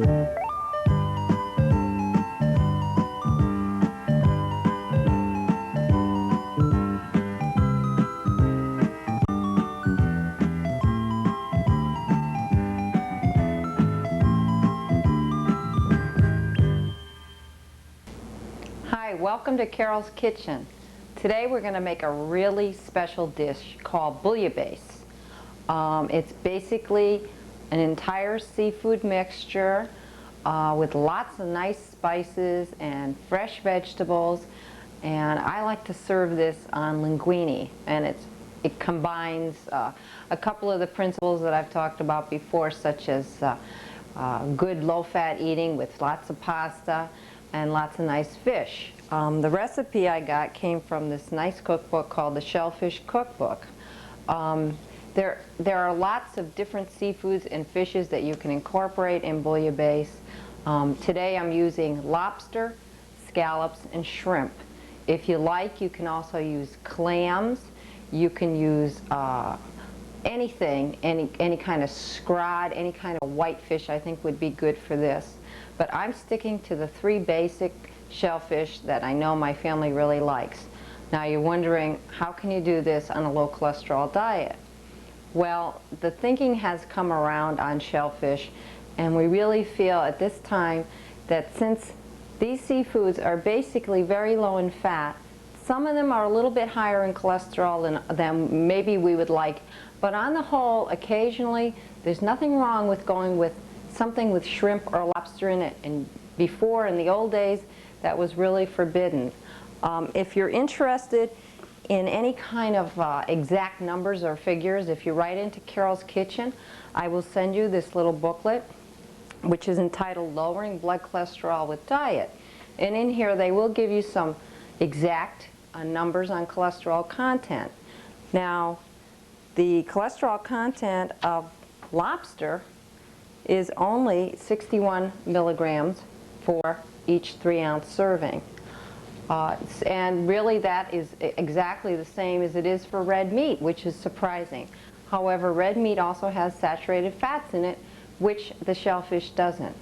Hi, welcome to Carol's Kitchen. Today we're going to make a really special dish called bouillabaisse. It's basically an entire seafood mixture with lots of nice spices and fresh vegetables, and I like to serve this on linguine, and it combines a couple of the principles that I've talked about before, such as good low-fat eating with lots of pasta and lots of nice fish. The recipe I got came from this nice cookbook called the Shellfish Cookbook. There are lots of different seafoods and fishes that you can incorporate in bouillabaisse. Today I'm using lobster, scallops, and shrimp. If you like, you can also use clams. You can use anything, any kind of scrod, any kind of white fish I think would be good for this. But I'm sticking to the three basic shellfish that I know my family really likes. Now you're wondering, how can you do this on a low cholesterol diet? Well, the thinking has come around on shellfish, and we really feel at this time that since these seafoods are basically very low in fat, some of them are a little bit higher in cholesterol than maybe we would like, but on the whole, occasionally, there's nothing wrong with going with something with shrimp or lobster in it. And before, in the old days, that was really forbidden. If you're interested in any kind of exact numbers or figures, if you write into Carol's Kitchen, I will send you this little booklet, which is entitled Lowering Blood Cholesterol with Diet. And in here, they will give you some exact numbers on cholesterol content. Now, the cholesterol content of lobster is only 61 milligrams for each 3-ounce serving. And really that is exactly the same as it is for red meat, which is surprising. However, red meat also has saturated fats in it, which the shellfish doesn't.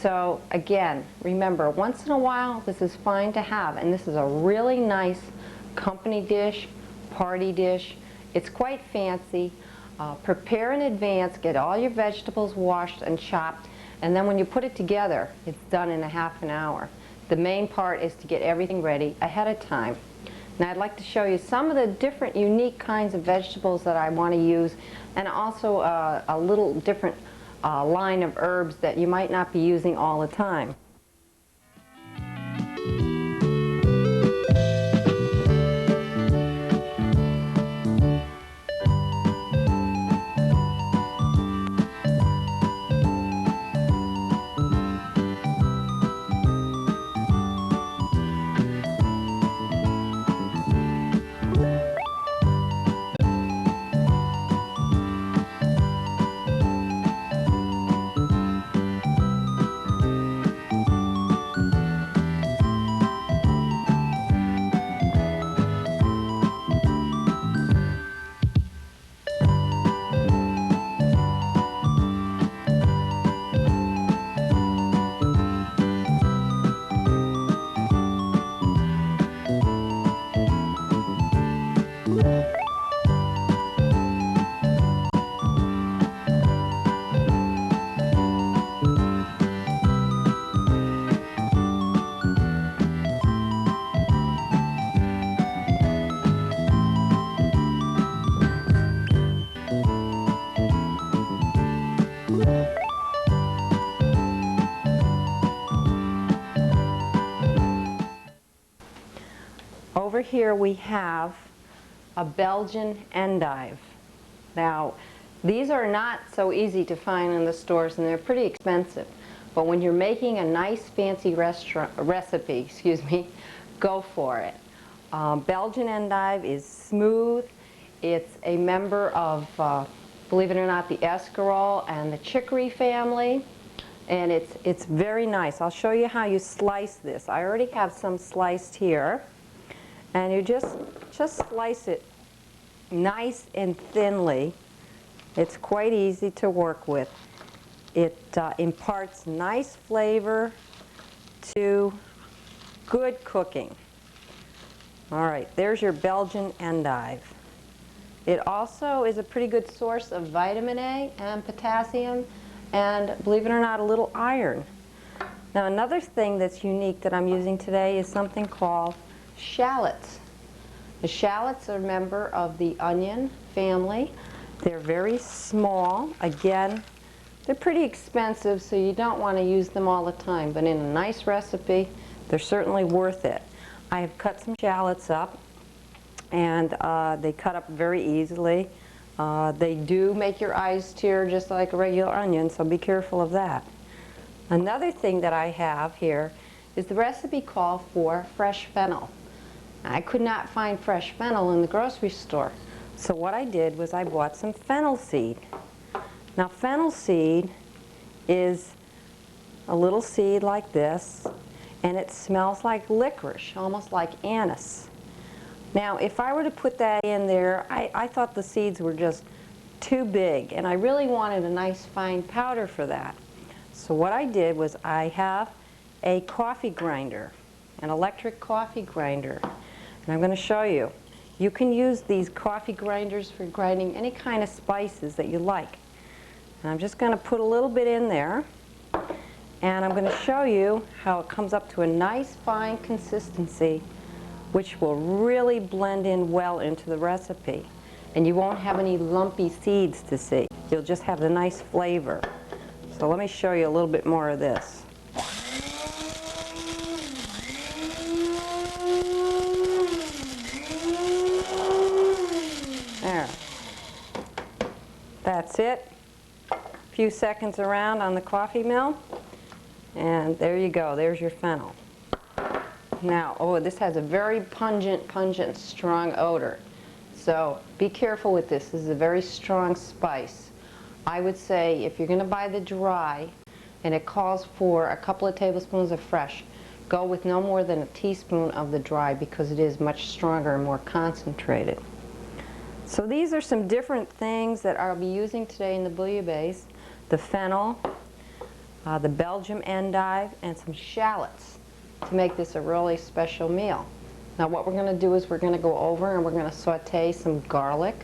So again, remember, once in a while this is fine to have, and this is a really nice company dish, party dish. It's quite fancy. Prepare in advance, get all your vegetables washed and chopped, and then when you put it together, it's done in a half an hour. The main part is to get everything ready ahead of time. Now I'd like to show you some of the different unique kinds of vegetables that I want to use, and also a little different line of herbs that you might not be using all the time. Over here we have a Belgian endive. Now, these are not so easy to find in the stores, and they're pretty expensive. But when you're making a nice fancy recipe, go for it. Belgian endive is smooth. It's a member of, believe it or not, the escarole and the chicory family. And it's very nice. I'll show you how you slice this. I already have some sliced here. And you just slice it nice and thinly. It's quite easy to work with. It imparts nice flavor to good cooking. All right, there's your Belgian endive. It also is a pretty good source of vitamin A and potassium and, believe it or not, a little iron. Now another thing that's unique that I'm using today is something called shallots. The shallots are a member of the onion family. They're very small. Again, they're pretty expensive, so you don't want to use them all the time, but in a nice recipe, they're certainly worth it. I have cut some shallots up, and they cut up very easily. They do make your eyes tear just like a regular onion, so be careful of that. Another thing that I have here is the recipe called for fresh fennel. I could not find fresh fennel in the grocery store, so what I did was I bought some fennel seed. Now fennel seed is a little seed like this, and it smells like licorice, almost like anise. Now if I were to put that in there, I thought the seeds were just too big, and I really wanted a nice fine powder for that. So what I did was I have a coffee grinder, an electric coffee grinder, and I'm going to show you. You can use these coffee grinders for grinding any kind of spices that you like. And I'm just going to put a little bit in there, and I'm going to show you how it comes up to a nice fine consistency, which will really blend in well into the recipe. And you won't have any lumpy seeds to see. You'll just have the nice flavor. So let me show you a little bit more of this. There. That's it. A few seconds around on the coffee mill, and there you go. There's your fennel. Now, oh, this has a very pungent, strong odor. So be careful with this. This is a very strong spice. I would say if you're going to buy the dry, and it calls for a couple of tablespoons of fresh, go with no more than a teaspoon of the dry because it is much stronger and more concentrated. So these are some different things that I'll be using today in the bouillabaisse. The fennel, the Belgian endive, and some shallots to make this a really special meal. Now what we're going to do is we're going to go over and we're going to saute some garlic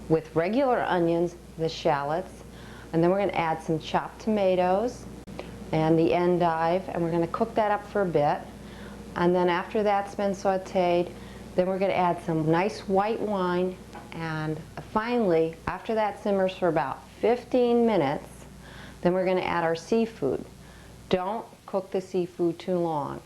with regular onions, the shallots, and then we're going to add some chopped tomatoes and the endive, and we're going to cook that up for a bit. And then after that's been sauteed, then we're going to add some nice white wine, and finally, after that simmers for about 15 minutes, then we're going to add our seafood. Don't cook the seafood too long.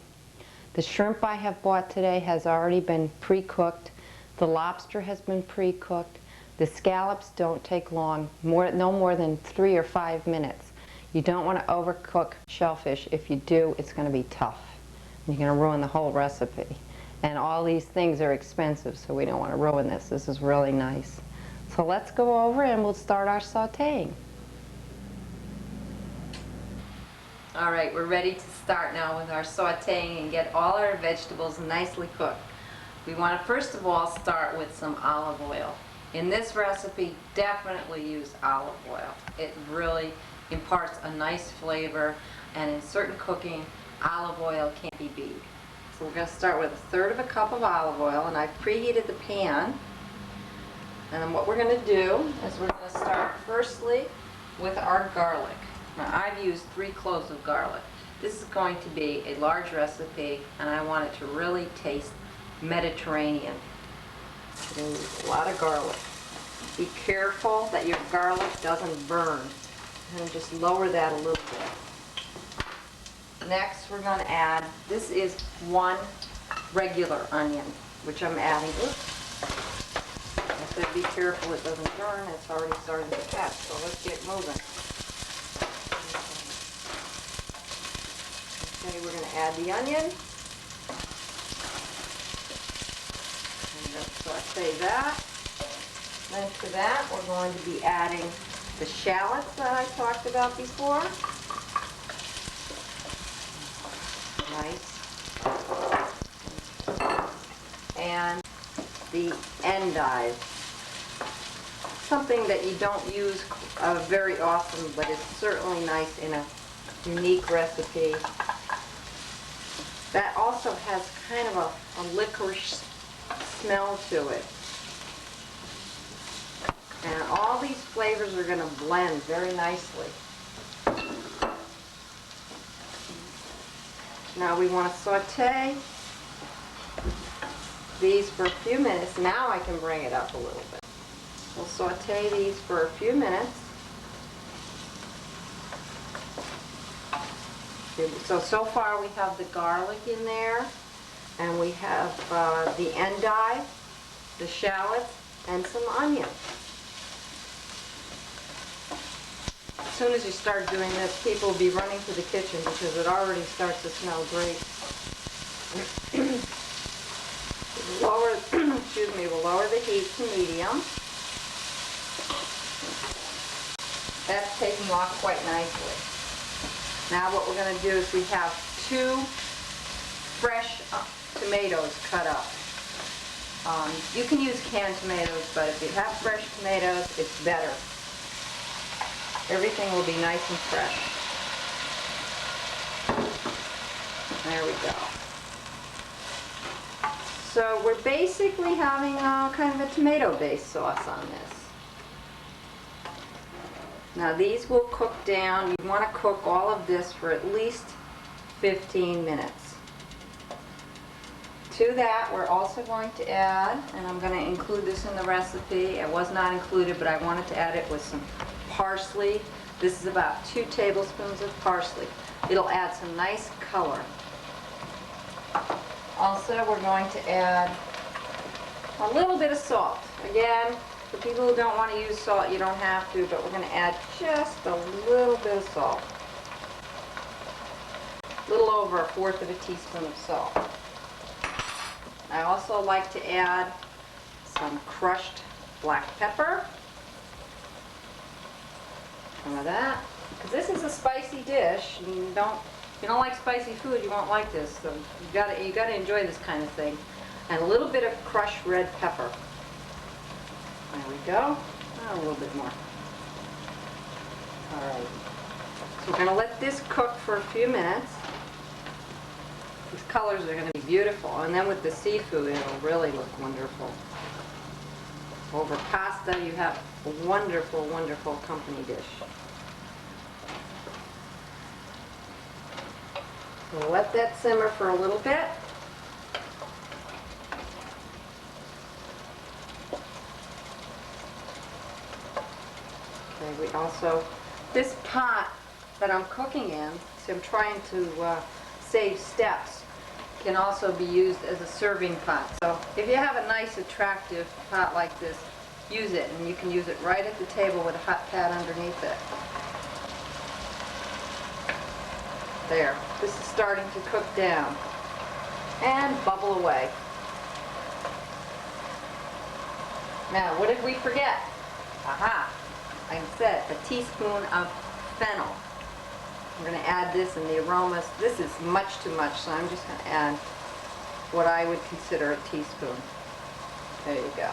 The shrimp I have bought today has already been pre-cooked. The lobster has been pre-cooked. The scallops don't take long, no more than 3 or 5 minutes. You don't want to overcook shellfish. If you do, it's going to be tough. You're going to ruin the whole recipe. And all these things are expensive, so we don't want to ruin this. This is really nice. So let's go over and we'll start our sauteing. All right, we're ready to start now with our sauteing and get all our vegetables nicely cooked. We want to first of all start with some olive oil. In this recipe, definitely use olive oil. It really imparts a nice flavor, and in certain cooking, olive oil can't be beat. So we're going to start with 1/3 cup of olive oil, and I've preheated the pan. And then what we're going to do is we're going to start firstly with our garlic. Now I've used 3 cloves of garlic. This is going to be a large recipe, and I want it to really taste Mediterranean. So a lot of garlic. Be careful that your garlic doesn't burn, and just lower that a little bit. Next we're going to add, this is 1 regular onion, which I'm adding. Oops. I said be careful it doesn't burn. It's already starting to catch, so let's get moving. Okay, we're going to add the onion. And just saute that. Then to that, we're going to be adding the shallots that I talked about before. Nice. And the endive. something that you don't use very often, but it's certainly nice in a unique recipe. That also has kind of a licorice smell to it. And all these flavors are going to blend very nicely. Now we want to saute these for a few minutes. Now I can bring it up a little bit. We'll saute these for a few minutes. So far we have the garlic in there, and we have the endive, the shallots, and some onion. As soon as you start doing this, people will be running to the kitchen because it already starts to smell great. We'll lower the heat to medium. That's taking off quite nicely. Now what we're going to do is we have 2 fresh tomatoes cut up. You can use canned tomatoes, but if you have fresh tomatoes, it's better. Everything will be nice and fresh. There we go. So we're basically having kind of a tomato-based sauce on this. Now these will cook down. You want to cook all of this for at least 15 minutes. To that, we're also going to add, and I'm going to include this in the recipe. It was not included, but I wanted to add it with some parsley. This is about 2 tablespoons of parsley. It'll add some nice color. Also, we're going to add a little bit of salt. Again, for people who don't want to use salt, you don't have to, but we're going to add just a little bit of salt. A little over 1/4 of a teaspoon of salt. I also like to add some crushed black pepper. Some of that, because this is a spicy dish. And if you don't like spicy food, you won't like this. So you gotta enjoy this kind of thing. And a little bit of crushed red pepper. There we go. A little bit more. All right. So we're gonna let this cook for a few minutes. These colors are going to be beautiful, and then with the seafood it'll really look wonderful. Over pasta you have a wonderful, wonderful company dish. We'll let that simmer for a little bit. Okay, we also, this pot that I'm cooking in, so I'm trying to save steps, can also be used as a serving pot. So if you have a nice attractive pot like this, use it, and you can use it right at the table with a hot pad underneath it. There, this is starting to cook down and bubble away. Now, what did we forget? Aha! I said a teaspoon of fennel. I'm going to add this, and the aromas, this is much too much, so I'm just going to add what I would consider a teaspoon. There you go.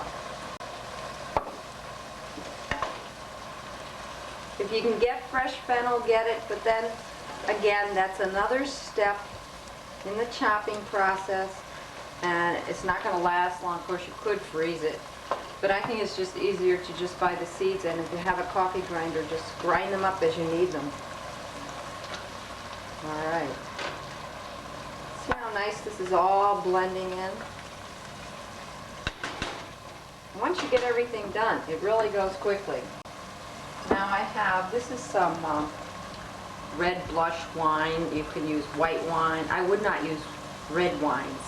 If you can get fresh fennel, get it, but then, again, that's another step in the chopping process, and it's not going to last long. Of course, you could freeze it, but I think it's just easier to just buy the seeds, and if you have a coffee grinder, just grind them up as you need them. All right. See how nice this is all blending in? Once you get everything done, it really goes quickly. Now I have, this is some red blush wine. You can use white wine. I would not use red wines.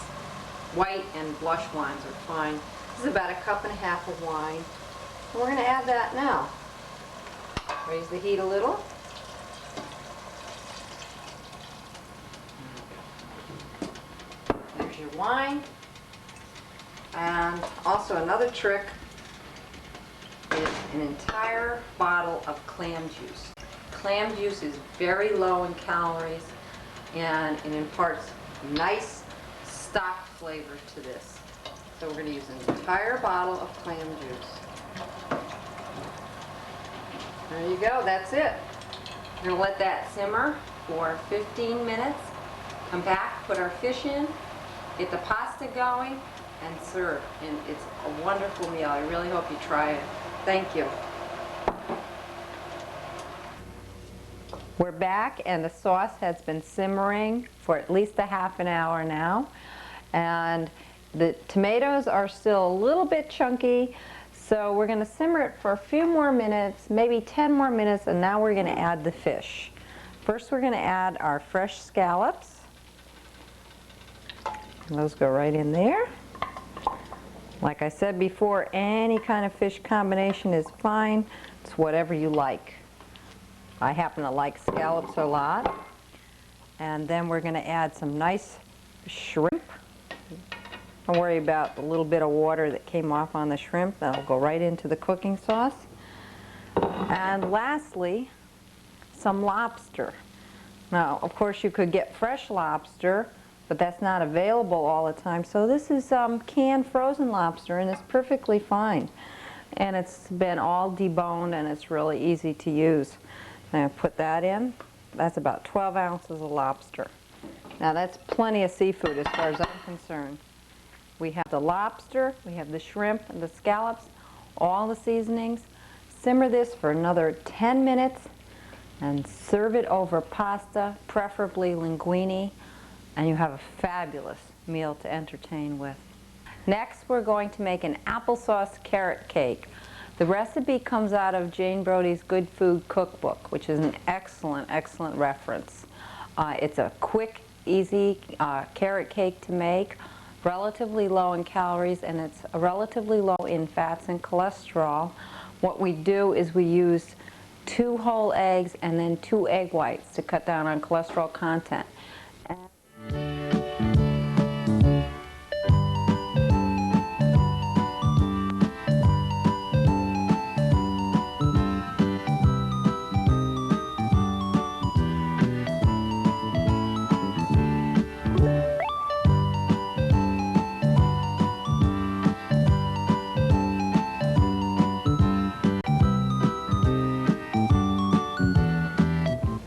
White and blush wines are fine. This is about 1.5 cups of wine. And we're going to add that now. Raise the heat a little. There's your wine. And also another trick is an entire bottle of clam juice. Clam juice is very low in calories, and it imparts nice stock flavor to this. So we're going to use an entire bottle of clam juice. There you go, that's it. We're gonna let that simmer for 15 minutes. Come back, put our fish in, get the pasta going, and serve. And it's a wonderful meal. I really hope you try it. Thank you. We're back, and the sauce has been simmering for at least a half an hour now. And the tomatoes are still a little bit chunky, so we're going to simmer it for a few more minutes, maybe 10 more minutes, and now we're going to add the fish. First, we're going to add our fresh scallops. And those go right in there. Like I said before, any kind of fish combination is fine. It's whatever you like. I happen to like scallops a lot. And then we're going to add some nice shrimp. Don't worry about the little bit of water that came off on the shrimp. That'll go right into the cooking sauce. And lastly, some lobster. Now, of course, you could get fresh lobster, but that's not available all the time. So this is canned frozen lobster, and it's perfectly fine. And it's been all deboned, and it's really easy to use. I'm going to put that in. That's about 12 ounces of lobster. Now that's plenty of seafood as far as I'm concerned. We have the lobster, we have the shrimp and the scallops, all the seasonings. Simmer this for another 10 minutes and serve it over pasta, preferably linguine, and you have a fabulous meal to entertain with. Next, we're going to make an applesauce carrot cake. The recipe comes out of Jane Brody's Good Food Cookbook, which is an excellent, excellent reference. It's a quick, easy carrot cake to make, relatively low in calories, and it's relatively low in fats and cholesterol. What we do is we use 2 whole eggs and then 2 egg whites to cut down on cholesterol content.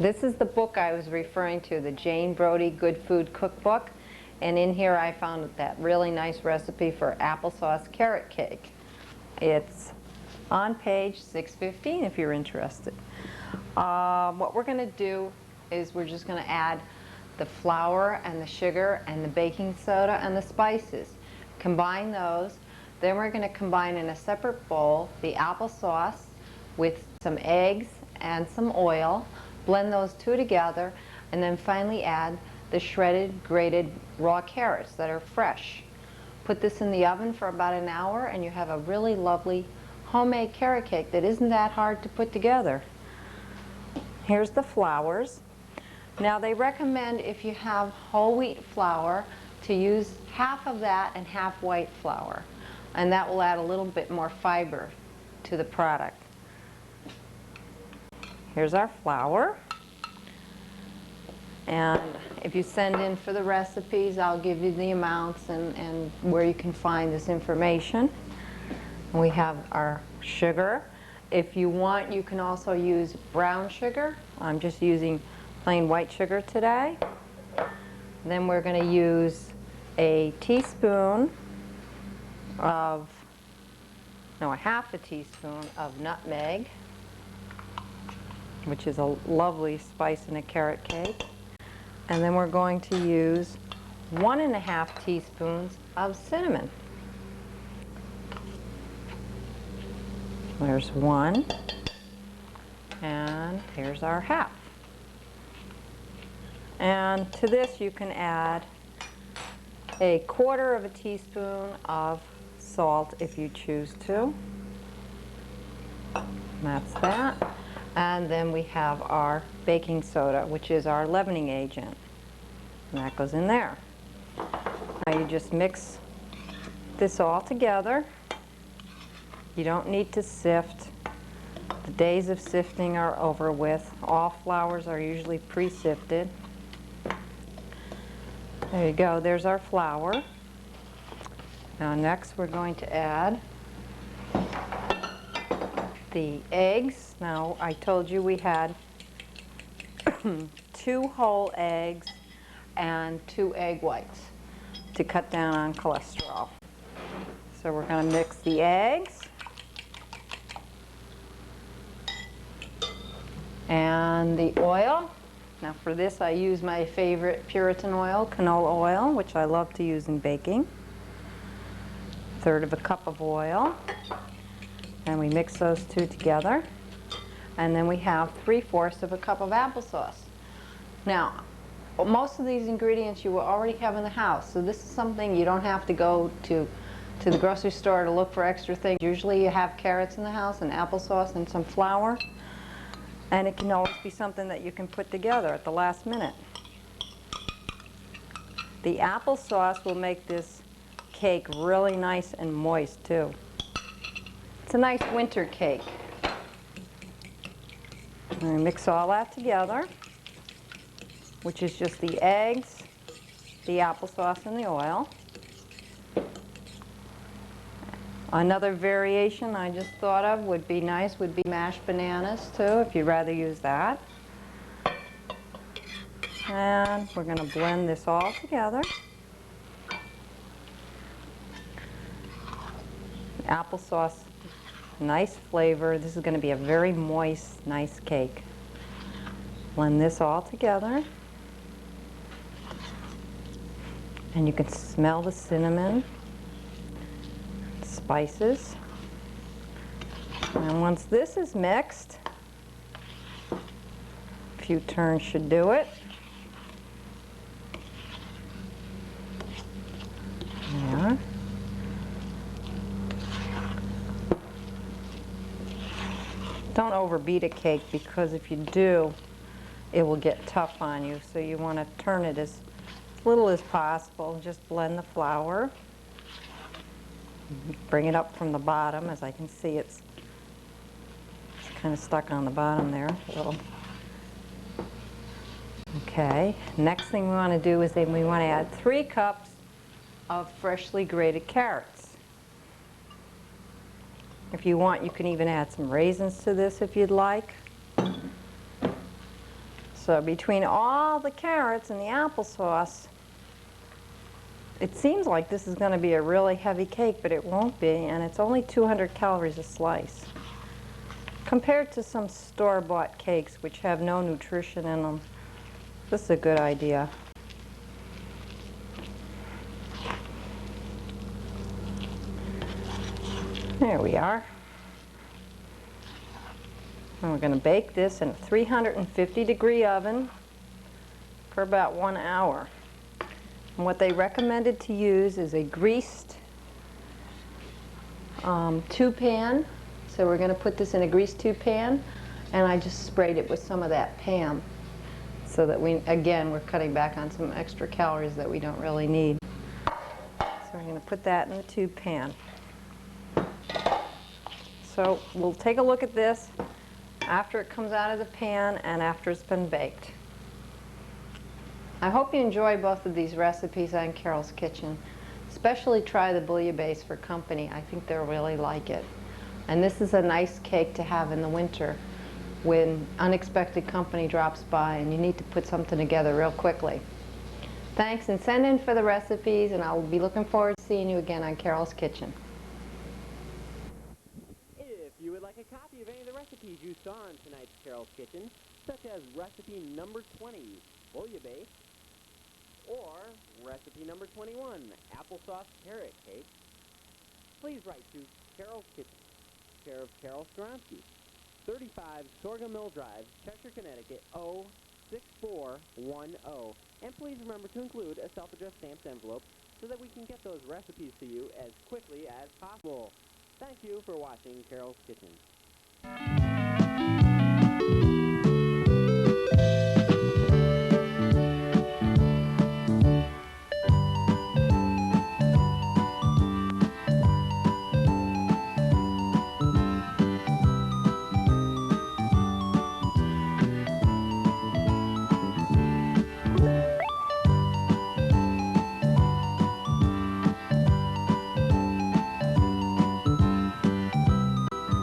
This is the book I was referring to, the Jane Brody Good Food Cookbook. And in here I found that really nice recipe for applesauce carrot cake. It's on page 615 if you're interested. What we're going to do is we're just going to add the flour and the sugar and the baking soda and the spices. Combine those. Then we're going to combine in a separate bowl the applesauce with some eggs and some oil. Blend those two together, and then finally add the shredded, grated raw carrots that are fresh. Put this in the oven for about an hour, and you have a really lovely homemade carrot cake that isn't that hard to put together. Here's the flours. Now they recommend, if you have whole wheat flour, to use half of that and half white flour, and that will add a little bit more fiber to the product. Here's our flour, and if you send in for the recipes, I'll give you the amounts and where you can find this information. And we have our sugar. If you want, you can also use brown sugar. I'm just using plain white sugar today. Then we're going to use a teaspoon of, no, a half a teaspoon of nutmeg, which is a lovely spice in a carrot cake. And then we're going to use 1½ teaspoons of cinnamon. There's 1, and here's our half. And to this you can add a 1/4 teaspoon of salt if you choose to. That's that. And then we have our baking soda, which is our leavening agent. And that goes in there. Now you just mix this all together. You don't need to sift. The days of sifting are over with. All flours are usually pre-sifted. There you go, there's our flour. Now next we're going to add the eggs. Now, I told you we had 2 whole eggs and 2 egg whites. to cut down on cholesterol. So we're going to mix the eggs. And the oil. Now for this I use my favorite Puritan oil, canola oil, which I love to use in baking. 1/3 of a cup of oil. And we mix those 2 together. And then we have 3/4 of a cup of applesauce. Now, most of these ingredients you will already have in the house, so this is something you don't have to go to the grocery store to look for extra things. Usually you have carrots in the house and applesauce and some flour. And it can always be something that you can put together at the last minute. The applesauce will make this cake really nice and moist too. It's a nice winter cake. And I mix all that together, which is just the eggs, the applesauce, and the oil. Another variation I just thought of would be nice would be mashed bananas too, if you'd rather use that. And we're going to blend this all together. Applesauce, nice flavor. This is going to be a very moist, nice cake. Blend this all together. And you can smell the cinnamon, spices. And once this is mixed, a few turns should do it. There. Don't overbeat a cake, because if you do, it will get tough on you. So you want to turn it as little as possible. Just blend the flour. Bring it up from the bottom. As I can see, it's kind of stuck on the bottom there a little. Okay, next thing we want to do is then we want to add 3 cups of freshly grated carrots. If you want, you can even add some raisins to this if you'd like. So between all the carrots and the applesauce, it seems like this is going to be a really heavy cake, but it won't be, and it's only 200 calories a slice. Compared to some store-bought cakes which have no nutrition in them, this is a good idea. There we are. And we're going to bake this in a 350-degree oven for about 1 hour. And what they recommended to use is a greased tube pan. So we're going to put this in a greased tube pan, and I just sprayed it with some of that Pam, so that we're cutting back on some extra calories that we don't really need. So we're going to put that in the tube pan. So we'll take a look at this after it comes out of the pan and after it's been baked. I hope you enjoy both of these recipes on Carol's Kitchen. Especially try the bouillabaisse for company. I think they'll really like it. And this is a nice cake to have in the winter when unexpected company drops by and you need to put something together real quickly. Thanks, and send in for the recipes, and I'll be looking forward to seeing you again on Carol's Kitchen. If you would like a copy of any of the recipes you saw on tonight's Carol's Kitchen, such as recipe number 20, bouillabaisse, or recipe number 21, applesauce carrot cake, please write to Carol's Kitchen, care of Carol Stromsky, 35 Sorghum Mill Drive, Cheshire, Connecticut, 06410. And please remember to include a self-addressed stamped envelope so that we can get those recipes to you as quickly as possible. Thank you for watching Carol's Kitchen.